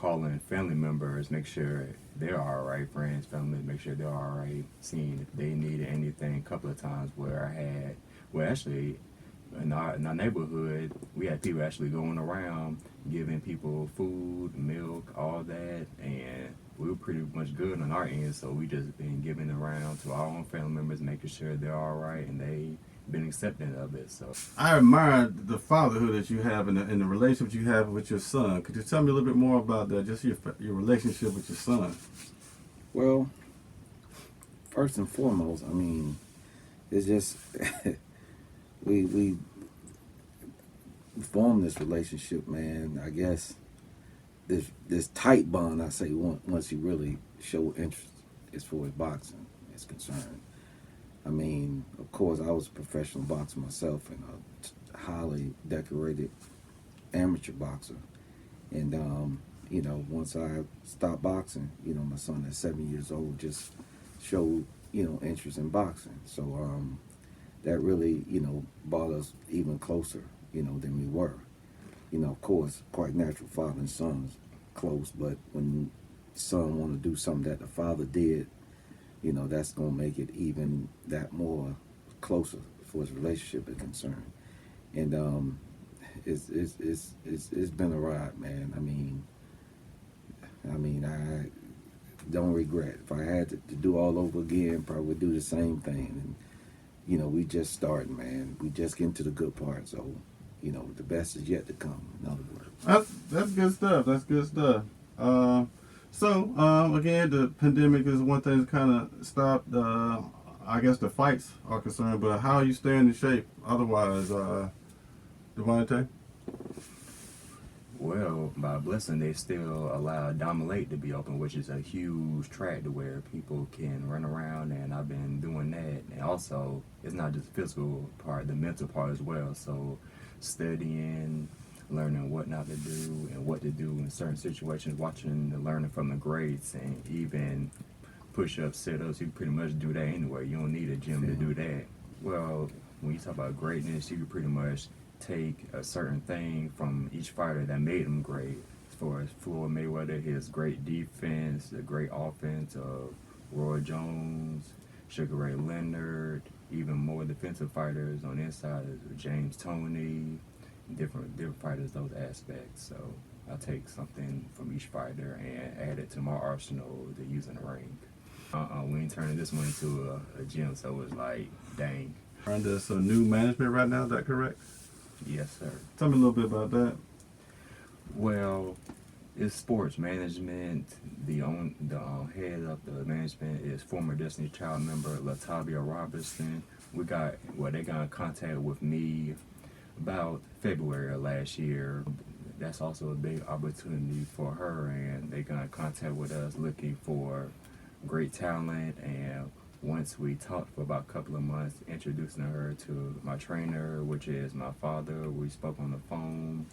calling family members, make sure they're all right, friends, family, make sure they're all right, seeing if they needed anything. A couple of times where I had, well, actually, in our neighborhood, we had people actually going around giving people food, milk, all that, and we were pretty much good on our end. So we just been giving around to our own family members, making sure they're all right, and they been accepting of it. So I admire the fatherhood that you have and the relationship you have with your son. Could you tell me a little bit more about that? Just your relationship with your son. Well, first and foremost, I mean, it's just we formed this relationship, man. I guess this tight bond. I say once he really showed interest as far as boxing is concerned. I mean, of course, I was a professional boxer myself and a highly decorated amateur boxer. And once I stopped boxing, my son at 7 years old just showed interest in boxing. So that really brought us even closer than we were. Of course, quite natural, father and son's close, but when son want to do something that the father did, that's gonna make it even that more closer for his relationship is concerned. And it's been a ride, man. I don't regret. If I had to do all over again, probably would do the same thing. And we just starting, man. We just getting to the good part. So, the best is yet to come. In other words. That's good stuff. That's good stuff. Again, the pandemic is one thing that kind of stopped. I guess the fights are concerned, but how are you staying in shape otherwise, Divante? well, by blessing, they still allow Dominate to be open, which is a huge track to where people can run around, and I've been doing that. And also, it's not just the physical part, the mental part as well. So, studying, learning what not to do and what to do in certain situations, watching and learning from the greats, and even push-ups, sit-ups, you can pretty much do that anyway. You don't need a gym to do that. Well, when you talk about greatness, you can pretty much take a certain thing from each fighter that made him great. As far as Floyd Mayweather, his great defense, the great offense of Roy Jones, Sugar Ray Leonard, even more defensive fighters on the inside, James Toney, different fighters, those aspects. So I take something from each fighter and add it to my arsenal to use in the ring. We ain't turning this one into a gym, so it's like, dang. Under some new management right now, is that correct? Yes, sir. Tell me a little bit about that. Well, it's sports management. The head of the management is former Destiny Child member Latavia Robertson. They got in contact with me about February of last year. That's also a big opportunity for her, and they got in contact with us looking for great talent. And once we talked for about a couple of months, introducing her to my trainer, which is my father, we spoke on the phone,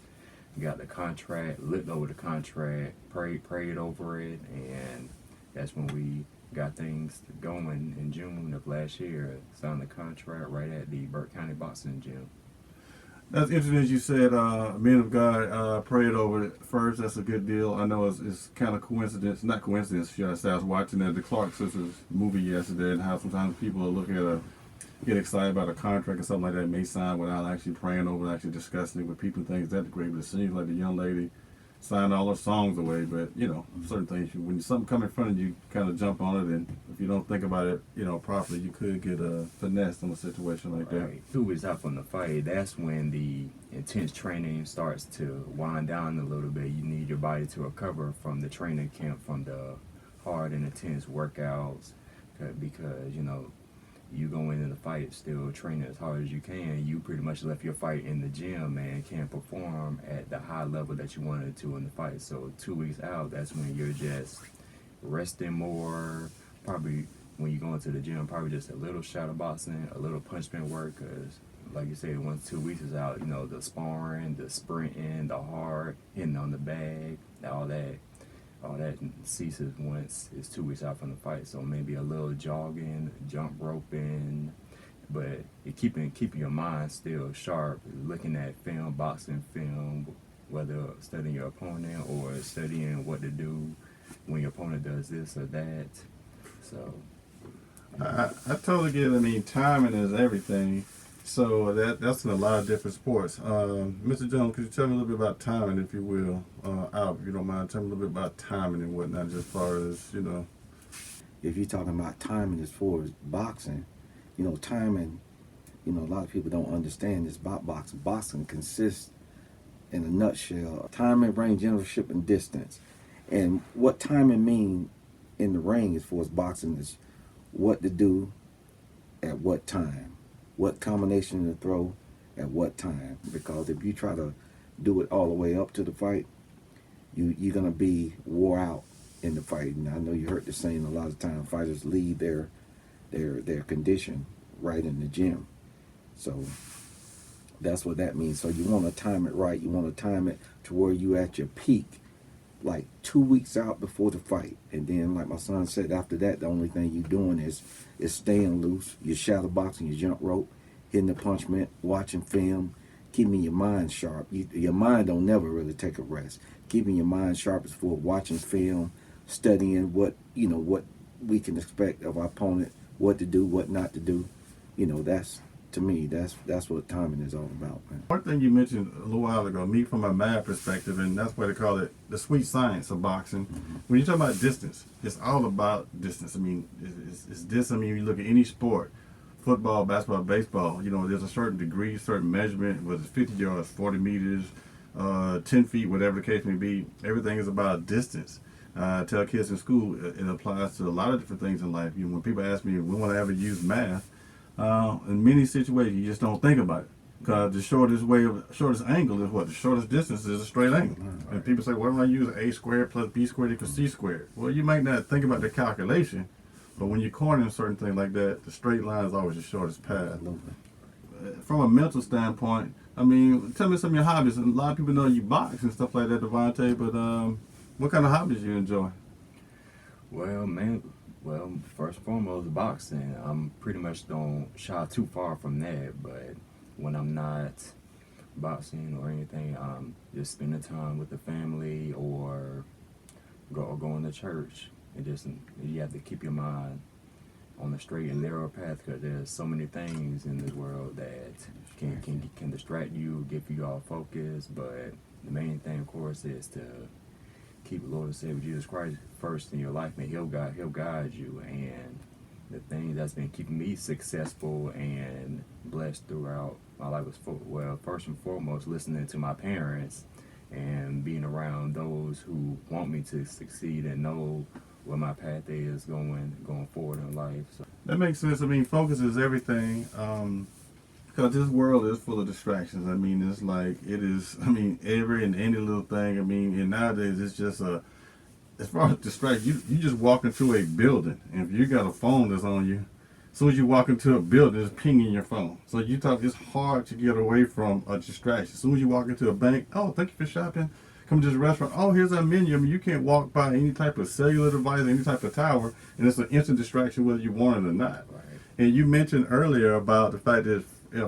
got the contract, looked over the contract, prayed over it, and that's when we got things going in June of last year. Signed the contract right at the Burke County Boxing Gym. That's interesting. As you said, men of God prayed over it first. That's a good deal. I know it's kind of coincidence, not coincidence, should I say. I was watching the Clark sisters movie yesterday, and how sometimes people look at get excited about a contract or something like that, may sign without actually praying over it, actually discussing it with people and things that degree. But it seems like the young lady signed all her songs away. But certain things, when something come in front of you, kind of jump on it, and if you don't think about it, properly, you could get finessed in a situation like that. Right. 2 weeks out from the fight, that's when the intense training starts to wind down a little bit. You need your body to recover from the training camp, from the hard and intense workouts, because you go into the fight still training as hard as you can. You pretty much left your fight in the gym and can't perform at the high level that you wanted to in the fight. So 2 weeks out, that's when you're just resting more. Probably when you go into the gym, probably just a little shadow boxing, a little punchment work, because like you said, once 2 weeks is out, the sparring, the sprinting, the hard, hitting on the bag, all that ceases once it's 2 weeks out from the fight. So maybe a little jogging, jump roping, but keeping your mind still sharp, looking at film, boxing film, whether studying your opponent or studying what to do when your opponent does this or that. So, I totally get it. I mean, timing is everything. So that's in a lot of different sports. Mr. Jones, could you tell me a little bit about timing, if you will? Al, if you don't mind, tell me a little bit about timing and whatnot, just as far as, you know. If you're talking about timing as far as boxing, timing, a lot of people don't understand this about boxing. Boxing consists, in a nutshell, timing, range, generalship, and distance. And what timing mean in the ring as far as boxing is what to do at what time, what combination to throw at what time. Because if you try to do it all the way up to the fight, you're gonna be wore out in the fight. And I know you heard the saying a lot of times fighters leave their condition right in the gym. So that's what that means. So you want to time it right. You want to time it to where you at your peak, like 2 weeks out before the fight. And then, like my son said, after that, the only thing you're doing is staying loose. You're shadow boxing, you jump rope, hitting the punishment, watching film, keeping your mind sharp. Your mind don't never really take a rest. Keeping your mind sharp is for watching film, studying what we can expect of our opponent, what to do, what not to do. That's, to me, that's what timing is all about, man. One thing you mentioned a little while ago, me from a math perspective, and that's why they call it the sweet science of boxing. Mm-hmm. When you talk about distance, it's all about distance. I mean, it's this. I mean, you look at any sport, football, basketball, baseball, there's a certain degree, certain measurement, whether it's 50 yards, 40 meters, 10 feet, whatever the case may be. Everything is about distance. I tell kids in school, it applies to a lot of different things in life. When people ask me, when will I ever use math? In many situations, you just don't think about it. Because the shortest angle is what? The shortest distance is a straight angle. Right. And people say, why don't I use a squared plus b squared equals c squared? Well, you might not think about the calculation, but when you're cornering certain things like that, the straight line is always the shortest path. Absolutely. From a mental standpoint, I mean, tell me some of your hobbies. And a lot of people know you box and stuff like that, Divante, but what kind of hobbies you enjoy? well, first and foremost, boxing. I'm pretty much don't shy too far from that, but when I'm not boxing or anything, just spending time with the family or going to church. And just, you have to keep your mind on the straight and narrow path, because there's so many things in this world that can distract you, get you off focus. But the main thing, of course, is to keep the Lord and Savior Jesus Christ first in your life, and He'll guide you. And the thing that's been keeping me successful and blessed throughout my life was, first and foremost, listening to my parents and being around those who want me to succeed and know where my path is going forward in life. So That makes sense. I mean, focus is everything. Because this world is full of distractions. I mean, it's like it is. I mean, every and any little thing. I mean, and nowadays it's just as far as distraction, you just walk into a building, and if you got a phone that's on you, as soon as you walk into a building, it's pinging your phone. So it's hard to get away from a distraction. As soon as you walk into a bank, oh, thank you for shopping. Come to this restaurant. Oh, here's our menu. I mean, you can't walk by any type of cellular device, any type of tower, and it's an instant distraction whether you want it or not. right. And you mentioned earlier about the fact that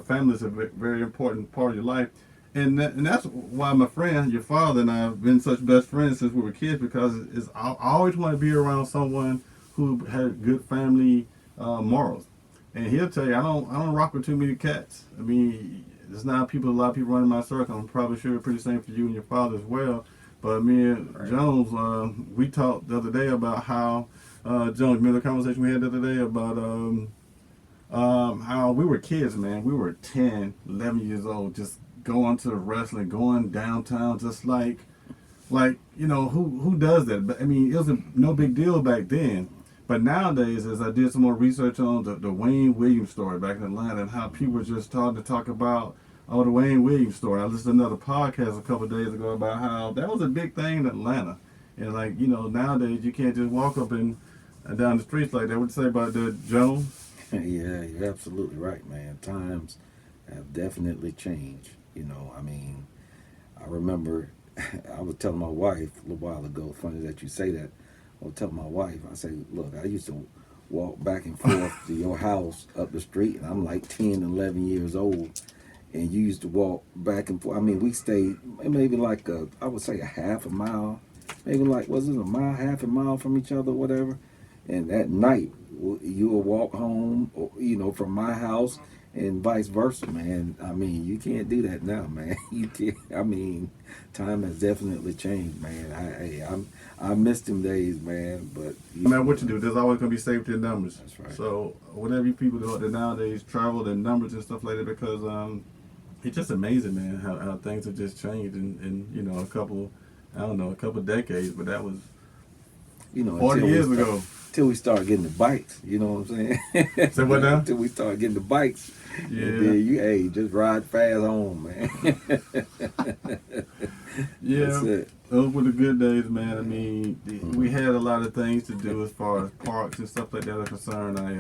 family is a very important part of your life. And that's why my friend, your father, and I have been such best friends since we were kids, because I always want to be around someone who had good family morals. And he'll tell you, I don't rock with too many cats. I mean, there's not a lot of people running my circle. I'm probably sure pretty same for you and your father as well. But me and Right. Jones, we talked the other day about how, Jones, remember the conversation we had the other day about how we were kids, man. We were 10, 11 years old, just going to wrestling, going downtown, just like who does that? But I mean, it was no big deal back then. But nowadays, as I did some more research on the Wayne Williams story back in Atlanta, and how people were just starting to talk about the Wayne Williams story. I listened to another podcast a couple of days ago about how that was a big thing in Atlanta. And nowadays you can't just walk up and down the streets like that. What you say about that, Jones? Yeah, you're absolutely right, man. Times have definitely changed. I mean, I remember I was telling my wife a little while ago, funny that you say that. I was telling my wife, I say, look, I used to walk back and forth to your house up the street, and I'm like 10, 11 years old. and you used to walk back and forth. I mean, we stayed maybe like I would say a half a mile, maybe like was it a mile, half a mile from each other, whatever. And at night, you will walk home, or, from my house, and vice versa, man. I mean, you can't do that now, man. You can't. I mean, time has definitely changed, man. I miss them days, man. But No matter what you do, there's always gonna be safety in numbers. That's right. So whatever you people do out there nowadays, travel in numbers and stuff like that, because it's just amazing, man, how things have just changed in a couple, I don't know, a couple decades. But that was 40 years ago. Till we start getting the bikes, you know what I'm saying? Say what now? Till we start getting the bikes. Yeah. And then you just ride fast home, man. Yeah. That's it. Those were the good days, man. I mean, we had a lot of things to do as far as parks and stuff like that are concerned. I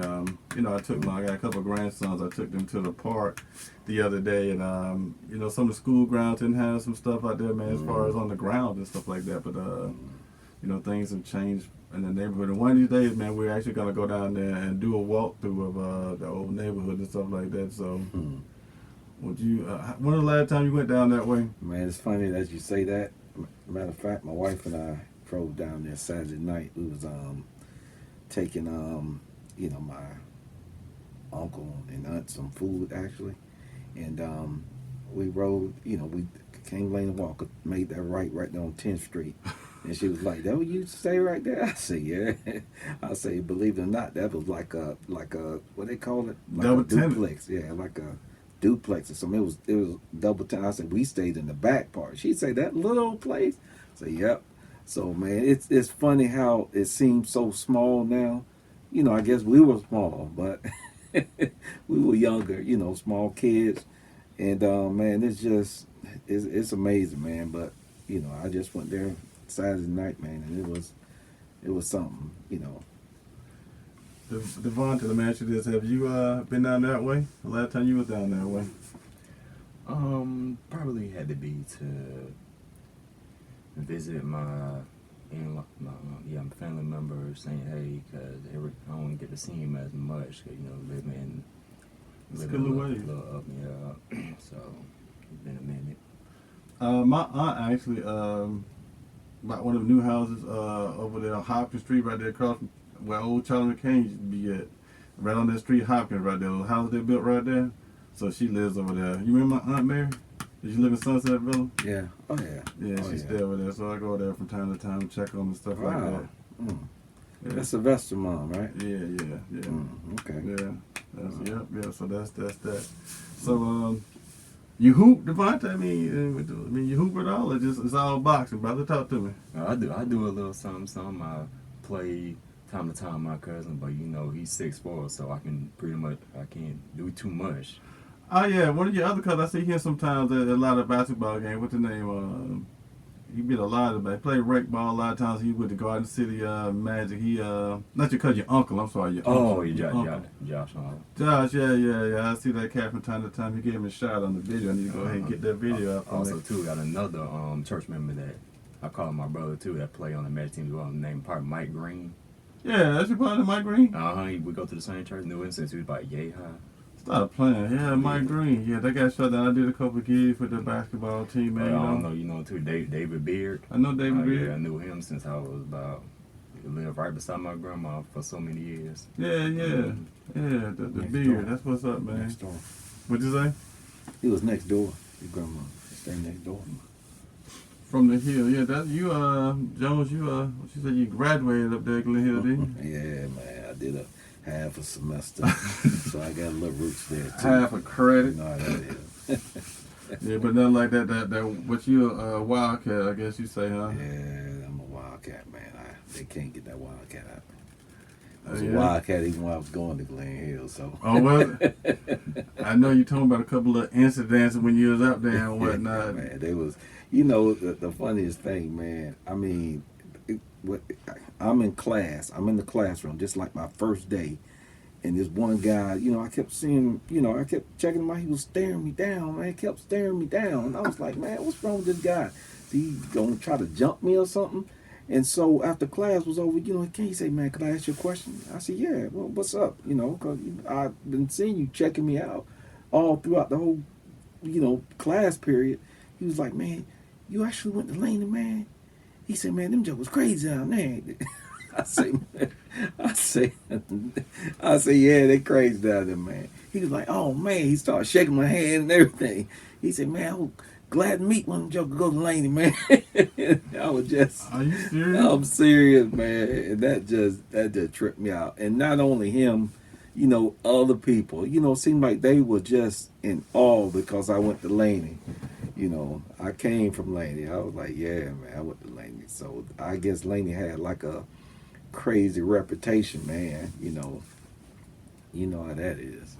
got a couple of grandsons. I took them to the park the other day, and some of the school grounds didn't have some stuff out there, man, as far as on the ground and stuff like that. But things have changed in the neighborhood. And one of these days, man, we're actually gonna go down there and do a walkthrough of the old neighborhood and stuff like that. So, would you? When was the last time you went down that way? Man, it's funny that you say that. Matter of fact, my wife and I drove down there Saturday night. We was taking my uncle and aunt some food actually, and we rode. We came Lane Walker, made that right there on 10th Street. And she was like, "That what you stay right there?" I said, "Yeah." I say, believe it or not, that was like a what they call it, like double a duplex. Yeah, like a duplex or something. It was double tenant. I said we stayed in the back part. She said that little old place. I said, "Yep." So man, it's funny how it seems so small now. I guess we were small, but we were younger. Small kids, and man, it's amazing, man. But I just went there Saturday night, man, and it was something, Divante, let me ask you this: have you been down that way? The last time you was down that way? Probably had to be to visit my family members, saying hey, because I don't get to see him as much, cause living a little up and so it's been a minute. My aunt actually bought one of the new houses over there on Hopkins Street, right there across from where old Charlie McCain used to be at. Right on that street, Hopkins, right there. The house they built right there. So she lives over there. You remember my Aunt Mary? Did you live in Sunset Villa? Yeah. Oh yeah. Yeah, she stay over there. So I go there from time to time, check on and stuff like that. Mm. Yeah. That's Sylvester mom, right? Yeah. Okay. Yeah. Yeah. So that's that. So you hoop, Divante? I mean, you hoop at all, or just it's all boxing, brother? Talk to me. I do a little something. I play time to time with my cousin, but he's 6'4", so I can't do too much. Oh yeah, one of your other cousins, I see him sometimes at a lot of basketball games. What's the name? He been a lot of it. Play rec ball a lot of times. He with the Garden City Magic. He not your cousin, your uncle. I'm sorry, your uncle. Oh, Josh. Josh, yeah. I see that cat from time to time. He gave him a shot on the video. I need to go ahead and get that video out. Also, too, got another church member that I call my brother too that play on the Magic team as well. Named part Mike Green. Yeah, that's your partner, Mike Green. We go to the same church. Knew him since he was about yay high. Stop playing. Yeah, Mike Green. Yeah, that got shut down. I did a couple of gigs with the basketball team, man. I don't know, too, David Beard. I know David Beard. Yeah, I knew him since I was about, he lived right beside my grandma for so many years. Yeah. The Beard. That's what's up, man. Next door. What'd you say? He was next door. Your grandma stayed next door. From the Hill. Yeah, that's you, Jones, what you said you graduated up there at Glen Hill, didn't you? Yeah, man. I did a half a semester. So I got a little roots there too. Half a credit. No, that is. Yeah, but nothing like that what you a wildcat, I guess you say, huh? Yeah, I'm a wildcat, man. They can't get that wildcat out. I was Yeah. a wildcat even when I was going to Glen Hill, so. Oh, was it? I know you talking about a couple of incidents when you was up there and whatnot. Man, they was, the funniest thing, man. I mean, I'm in class. I'm in the classroom, just like my first day. And this one guy, I kept seeing, I kept checking him out. He was staring me down, man. He kept staring me down. And I was like, man, what's wrong with this guy? He gonna try to jump me or something? And so after class was over, he say, man, can I ask you a question? I said, yeah, well, what's up? Because I've been seeing you checking me out all throughout the whole class period. He was like, man, you actually went to Laney, man? He said, man, them jokers crazy down there. I say, man, I say, I say, yeah, they crazy down there, man. He was like, oh man, he started shaking my hand and everything. He said, man, I was glad to meet one of them jokers go to Laney, man. I was just, Are you serious? I'm serious, man. And that just tripped me out. And not only him, other people, seemed like they were just in awe because I went to Laney. I came from Laney. I was like, yeah, man, I went to Laney. So I guess Laney had like a crazy reputation, man. You know how that is.